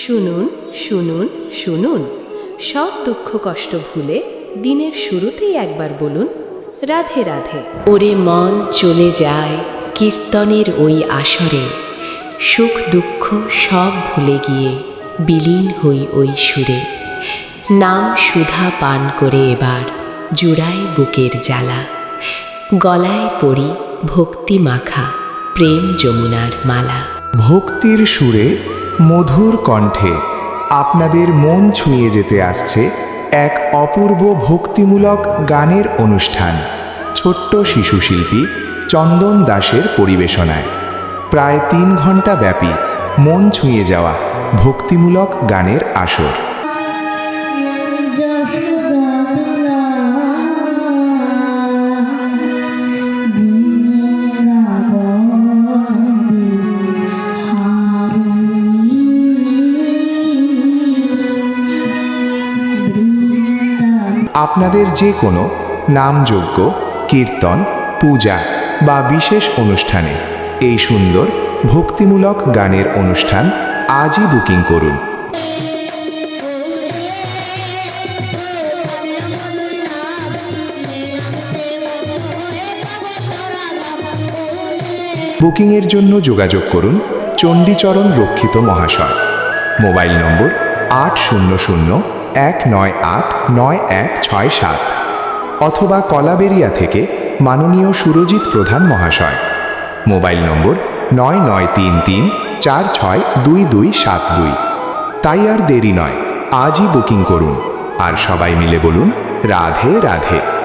শুনুন শুনুন শুনুন, সব দুঃখ কষ্ট ভুলে দিনের শুরুতেই একবার বলুন রাধে রাধে। ওরে মন চলে যায় কীর্তনের ওই আসরে, সুখ দুঃখ সব ভুলে গিয়ে বিলীন হই ওই সুরে। নাম সুধা পান করে এবার জুড়াই বুকের জ্বালা, গলায় পড়ি ভক্তি মাখা প্রেম যমুনার মালা। ভক্তির সুরে মধুর কণ্ঠে আপনাদের মন ছুঁয়ে যেতে আসছে এক অপূর্ব ভক্তিমূলক গানের অনুষ্ঠান, ছোট্ট শিশুশিল্পী চন্দন দাসের পরিবেশনায় প্রায় 3 ঘন্টা ব্যাপী মন ছুঁয়ে যাওয়া ভক্তিমূলক গানের আসর। আপনাদের যে কোনো নামযজ্ঞ, কীর্তন, পূজা বা বিশেষ অনুষ্ঠানে এই সুন্দর ভক্তিমূলক গানের অনুষ্ঠান আজই বুকিং করুন। বুকিংয়ের জন্য যোগাযোগ করুন চণ্ডীচরণ রক্ষিত মহাশয়, মোবাইল নম্বর 800-198-9167 অথবা কলাবেরিয়া থেকে মাননীয় সুরজিৎ প্রধান মহাশয়, মোবাইল নম্বর 9933462272। তাই আর দেরি নয়, আজই বুকিং করুন আর সবাই মিলে বলুন রাধে রাধে।